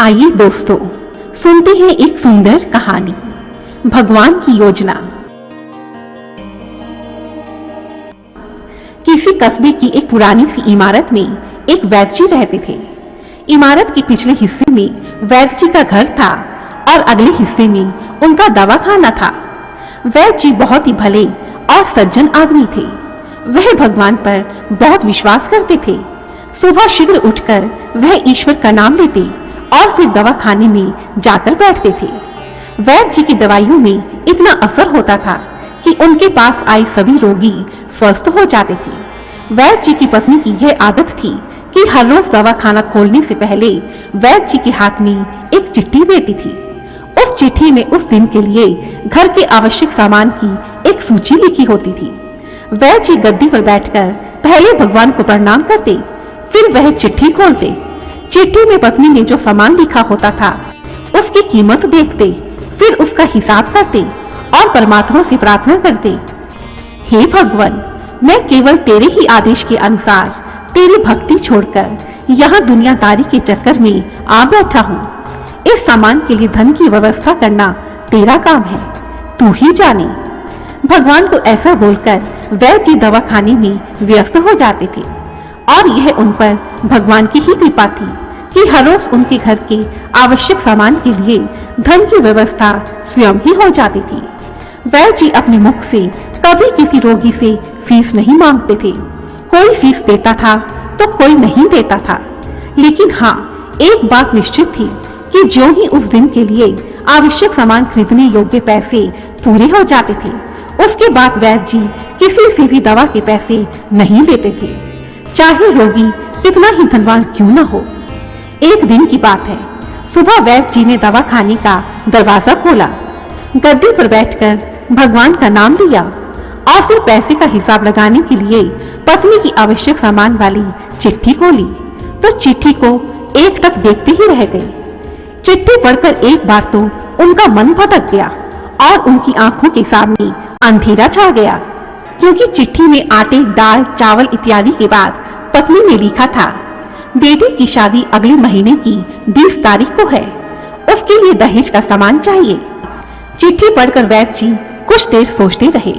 आइए दोस्तों, सुनते हैं एक सुंदर कहानी, भगवान की योजना। किसी कस्बे की एक पुरानी सी इमारत में एक वैद्य जी रहते थे। इमारत के पिछले हिस्से में वैद्य जी का घर था और अगले हिस्से में उनका दवाखाना था। वैद्य जी बहुत ही भले और सज्जन आदमी थे। वह भगवान पर बहुत विश्वास करते थे। सुबह शीघ्र उठकर वह ईश्वर का नाम लेते और फिर दवाखाने में जाकर बैठते थे। वैद्य जी की दवाइयों में इतना असर होता था कि उनके पास आए सभी रोगी स्वस्थ हो जाते थे। वैद्य जी की पत्नी की यह आदत थी कि हर रोज दवाखाना खोलने से पहले वैद्य जी के हाथ में एक चिट्ठी देती थी। उस चिट्ठी में उस दिन के लिए घर के आवश्यक सामान की एक सूची लिखी होती थी। वैद्य जी गद्दी पर बैठकर पहले भगवान को प्रणाम करते, फिर वह चिट्ठी खोलते। चिट्ठी में पत्नी ने जो सामान लिखा होता था उसकी कीमत देखते, फिर उसका हिसाब करते और परमात्मा से प्रार्थना करते, हे भगवान, मैं केवल तेरे ही आदेश के अनुसार तेरी भक्ति छोड़कर यहाँ दुनियादारी के चक्कर में आ बैठा हूँ। इस सामान के लिए धन की व्यवस्था करना तेरा काम है, तू ही जाने। भगवान को ऐसा बोलकर वैद्य जी दवाखाने में व्यस्त हो जाते थे और यह उन पर भगवान की ही कृपा थी कि हर रोज उनके घर के आवश्यक सामान के लिए धन की व्यवस्था स्वयं ही हो जाती थी। वैद्य जी अपने मुख से कभी किसी रोगी से फीस नहीं मांगते थे। कोई फीस देता था तो कोई नहीं देता था, लेकिन हाँ, एक बात निश्चित थी कि जो ही उस दिन के लिए आवश्यक सामान खरीदने योग्य पैसे पूरे हो जाते थे, उसके बाद वैद्य जी किसी से भी दवा के पैसे नहीं लेते थे, चाहे रोगी कितना ही धनवान क्यों न हो। एक दिन की बात है, सुबह वैद्य जी ने दवाखाने का दरवाजा खोला, गद्दी पर बैठकर भगवान का नाम लिया और फिर पैसे का हिसाब लगाने के लिए पत्नी की आवश्यक सामान वाली चिट्ठी खोली तो चिट्ठी को एकटक देखते ही रह गए। चिट्ठी पढ़कर एक बार तो उनका मन भटक गया और उनकी आंखों के सामने अंधेरा छा गया, क्योंकि चिट्ठी में आटे, दाल, चावल इत्यादि के बाद पत्नी ने लिखा था, बेटी की शादी अगले महीने की 20 तारीख को है, उसके लिए दहेज का सामान चाहिए। चिट्ठी पढ़कर वैद्य जी कुछ देर सोचते रहे,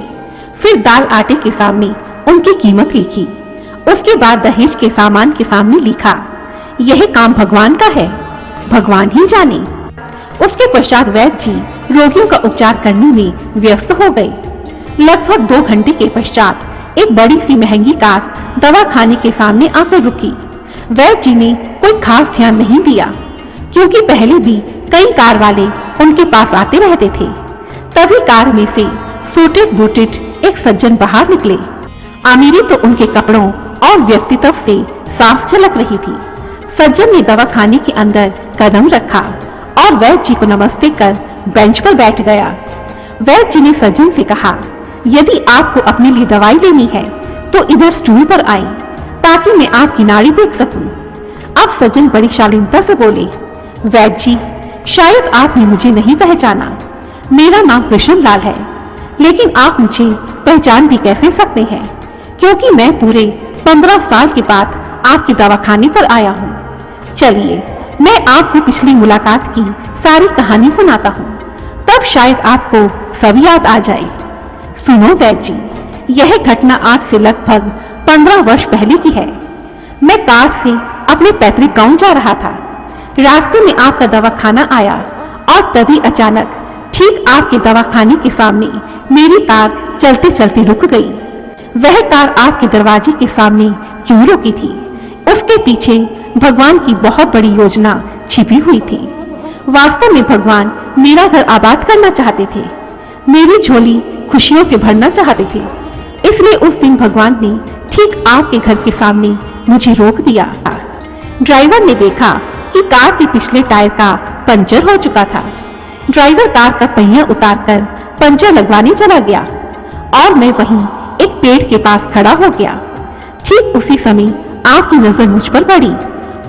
फिर दाल आटे के सामने उनकी कीमत लिखी। उसके बाद दहेज के सामान के सामने लिखा, यह काम भगवान का है, भगवान ही जाने। उसके पश्चात वैद्य जी रोगियों का उपचार करने में व्यस्त हो गए। लगभग 2 घंटे के पश्चात एक बड़ी सी महंगी कार दवाखाने के सामने आकर रुकी। वैद्य जी ने कोई खास ध्यान नहीं दिया, क्योंकि पहले भी कई कार वाले उनके पास आते रहते थे। तभी कार में से सूटेड बूटेड एक सज्जन बाहर निकले। अमीरी तो उनके कपड़ों और व्यक्तित्व से साफ झलक रही थी। सज्जन ने दवाखाने के अंदर कदम रखा और वैद्य जी को नमस्ते कर बेंच पर बैठ गया। वैद्य जी ने सज्जन से कहा, यदि आपको अपने लिए दवाई लेनी है तो इधर स्टूल पर आए, ताकि मैं आपकी नाड़ी देख सकूं। अब सज्जन बड़ी शालीनता से बोले, वैद्य जी, शायद आपने मुझे नहीं पहचाना। मेरा नाम कृष्ण लाल है, लेकिन आप मुझे पहचान भी कैसे सकते हैं, क्योंकि मैं पूरे 15 साल के बाद आपके दवाखाने पर आया हूँ। चलिए, मैं आपको पिछली मुलाकात की सारी कहानी सुनाता हूँ, तब शायद आपको सब याद आ जाए। सुनो वैद्य जी, यह घटना आज से लगभग 15 वर्ष पहले की है। मैं कार से अपने पैतृक गांव जा रहा था। रास्ते में आपका दवाखाना आया और तभी अचानक ठीक आपके दवाखाने के सामने मेरी कार चलते चलते रुक गई। वह कार आपके दरवाजे के सामने क्यों रुकी थी? उसके पीछे भगवान की बहुत बड़ी योजना छिपी हुई थी। वास्तव में भगवान मेरा घर आबाद करना चाहते थे, मेरी झोली खुशियों से भरना चाहते थे। इसलिए उस दिन भगवान ने ठीक आपके घर के सामने मुझे रोक दिया। ड्राइवर ने देखा कि कार के पिछले टायर का पंचर हो चुका था। ड्राइवर कार का पहिया उतारकर पंचर लगवाने चला गया और मैं वहीं एक पेड़ के पास खड़ा हो गया। ठीक उसी समय आपकी नजर मुझ पर पड़ी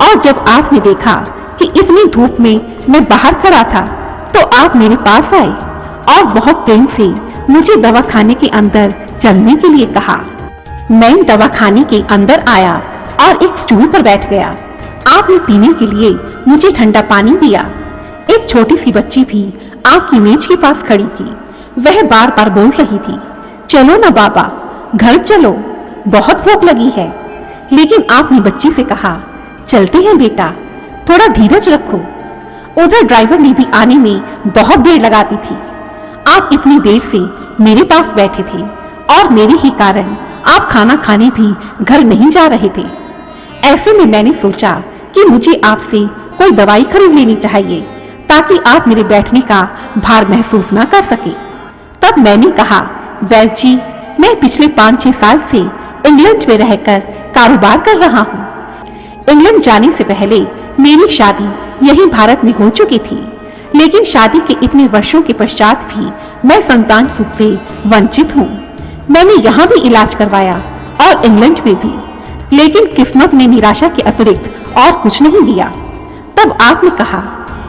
और जब आपने देखा कि इतनी धूप में मैं बाहर खड़ा था, तो आप मेरे पास आए और बहुत प्रेम से मुझे दवाखाने के अंदर चलने के लिए कहा। मैं दवाखाने के अंदर आया और एक स्टूल पर बैठ गया। आपने पीने के लिए मुझे ठंडा पानी दिया। एक छोटी सी बच्ची भी आपकी मेज के पास खड़ी थी। वह बार बार बोल रही थी, चलो ना बाबा, घर चलो, बहुत भूख लगी है। लेकिन आपने बच्ची से कहा, चलते हैं बेटा, थोड़ा धीरज रखो। उधर ड्राइवर ने भी आने में बहुत देर लगाती थी। आप इतनी देर से मेरे पास बैठे थे और मेरे ही कारण आप खाना खाने भी घर नहीं जा रहे थे। ऐसे में मैंने सोचा कि मुझे आपसे कोई दवाई खरीद लेनी चाहिए ताकि आप मेरे बैठने का भार महसूस ना कर सके। तब मैंने कहा, वैद्य जी, मैं पिछले 5-6 साल से इंग्लैंड में रहकर कारोबार कर रहा हूँ। इंग्लैंड जाने से पहले मेरी शादी यही भारत में हो चुकी थी, लेकिन शादी के इतने वर्षों के पश्चात भी मैं संतान सुख से वंचित हूँ। मैंने यहाँ भी इलाज करवाया और इंग्लैंड में भी, लेकिन किस्मत ने निराशा के अतिरिक्त और कुछ नहीं दिया। तब आपने कहा,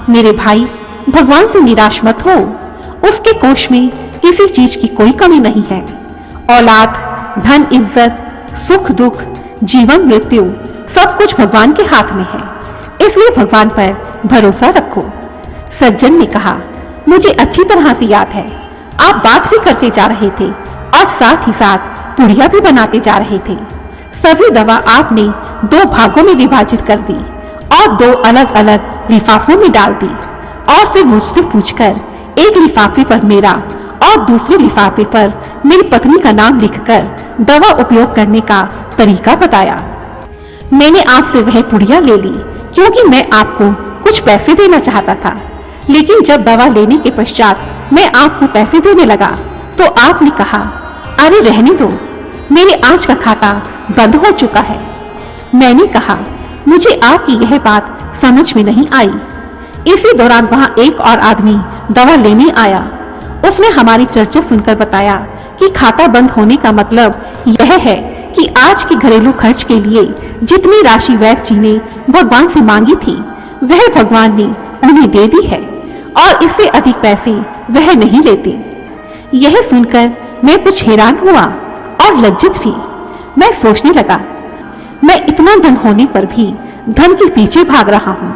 मेरे भाई, भगवान से निराश मत हो, उसके कोष में किसी चीज की कोई कमी नहीं है। औलाद, धन, इज्जत, सुख दुख, जीवन मृत्यु सब कुछ भगवान के हाथ में है, इसलिए भगवान पर भरोसा रखो। सज्जन ने कहा, मुझे अच्छी तरह से याद है, आप बात भी करते जा रहे थे और साथ ही साथ पुड़िया भी बनाते जा रहे थे। सभी दवा आपने 2 भागों में विभाजित कर दी और 2 अलग अलग लिफाफों में डाल दी और फिर मुझसे पूछकर एक लिफाफे पर मेरा और दूसरे लिफाफे पर मेरी पत्नी का नाम लिखकर दवा उपयोग करने का तरीका बताया। मैंने आपसे वह पुड़िया ले ली क्योंकि मैं आपको कुछ पैसे देना चाहता था, लेकिन जब दवा लेने के पश्चात मैं आपको पैसे देने लगा तो आपने कहा, अरे रहने दो, मेरे आज का खाता बंद हो चुका है। मैंने कहा, मुझे आपकी यह बात समझ में नहीं आई। इसी दौरान वहाँ एक और आदमी दवा लेने आया। उसने हमारी चर्चा सुनकर बताया कि खाता बंद होने का मतलब यह है कि आज के घरेलू खर्च के लिए जितनी राशि वैद्य जी ने भगवान से मांगी थी वह भगवान ने उन्हें दे दी है और इससे अधिक पैसे वह नहीं लेते। यह सुनकर मैं कुछ हैरान हुआ और लज्जित भी। मैं सोचने लगा, मैं इतना धन होने पर भी धन के पीछे भाग रहा हूँ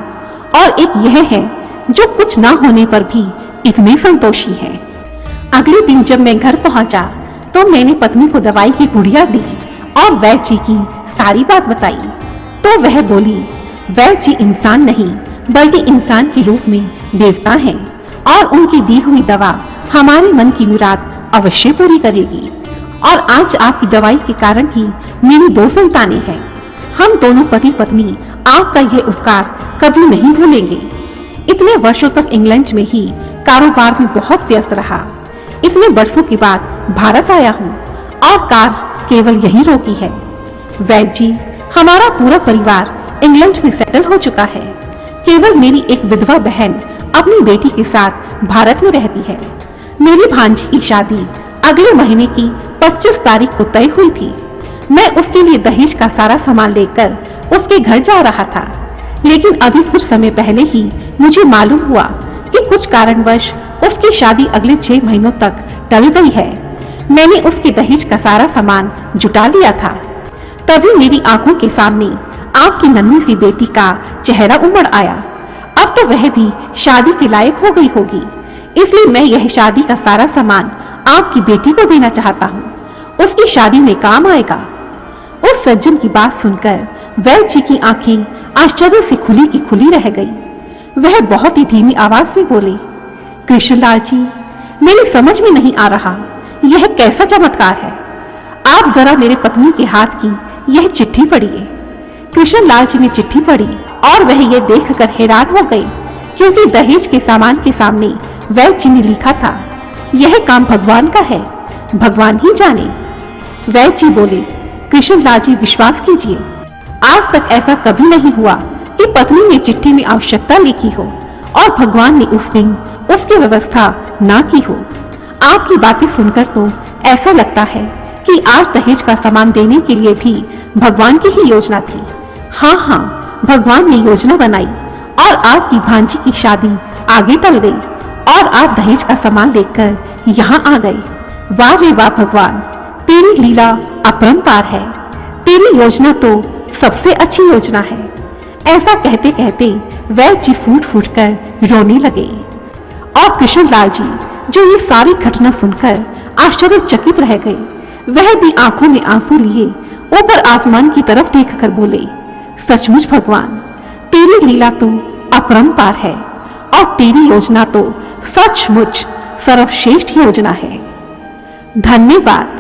और एक यह है जो कुछ ना होने पर भी इतने संतोषी है। अगले दिन जब मैं घर पहुंचा तो मैंने पत्नी को दवाई की पुड़िया दी और वैद्य जी की सारी बात बताई तो वह बोली, वैद्य जी इंसान नहीं बल्कि इंसान के रूप में देवता हैं और उनकी दी हुई दवा हमारे मन की मुराद अवश्य पूरी करेगी। और आज आपकी दवाई के कारण ही मेरी 2 संतानें हैं। हम दोनों पति पत्नी आपका यह उपकार कभी नहीं भूलेंगे। इतने वर्षों तक इंग्लैंड में ही कारोबार में बहुत व्यस्त रहा। इतने वर्षों के बाद भारत आया हूँ और कार केवल यही रोकी है। वैद्य जी, हमारा पूरा परिवार इंग्लैंड में सेटल हो चुका है। केवल मेरी एक विधवा बहन अपनी बेटी के साथ भारत में रहती है। मेरी भांजी की शादी अगले महीने की 25 तारीख को तय हुई थी। मैं उसके लिए दहेज का सारा सामान लेकर उसके घर जा रहा था, लेकिन अभी कुछ समय पहले ही मुझे मालूम हुआ कि कुछ कारणवश उसकी शादी अगले 6 महीनों तक टल गई है। मैंने उसके दहेज का सारा सामान जुटा लिया था। तभी मेरी आंखों के सामने आपकी नन्ही सी बेटी का चेहरा उमड़ आया। अब तो वह भी शादी के लायक हो गई होगी, इसलिए मैं यह शादी का सारा सामान आपकी बेटी को देना चाहता हूँ। उसकी शादी में काम आएगा। उस सज्जन की बात सुनकर वैद्य जी की आंखें आश्चर्य से खुली की खुली रह गई। वह बहुत ही धीमी आवाज में बोले, कृष्णलाल जी, मेरी समझ में नहीं आ रहा यह कैसा चमत्कार है। आप जरा मेरे पत्नी के हाथ की यह चिट्ठी पढ़िए। कृष्णलाल जी ने चिट्ठी पढ़ी और वह यह देखकर हैरान हो गए क्योंकि दहेज के सामान के सामने वैद्य जी ने लिखा था, यह काम भगवान का है, भगवान ही जाने। वैद्य जी बोले, कृष्णलाल जी, विश्वास कीजिए, आज तक ऐसा कभी नहीं हुआ कि पत्नी ने चिट्ठी में आवश्यकता लिखी हो और भगवान ने उस दिन उसकी व्यवस्था ना की हो। आपकी बातें सुनकर तो ऐसा लगता है कि आज दहेज का सामान देने के लिए भी भगवान की ही योजना थी। हाँ, भगवान ने योजना बनाई और आपकी भांजी की शादी आगे टल गई और आप दहेज का सामान लेकर यहाँ आ गए। वाह रे वाह भगवान, तेरी लीला अपरंपार है। तेरी योजना तो सबसे अच्छी योजना है। ऐसा कहते कहते वैद्य जी फूट फूट कर रोने लगे। और कृष्णलाल जी जो ये सारी घटना सुनकर आश्चर्यचकित रह गए, वह भी आंखों में आंसू लिए ऊपर आसमान की तरफ देखकर बोले, सचमुच भगवान, तेरी लीला तो अपरंपार है और तेरी योजना तो सचमुच सर्वश्रेष्ठ योजना है। धन्यवाद।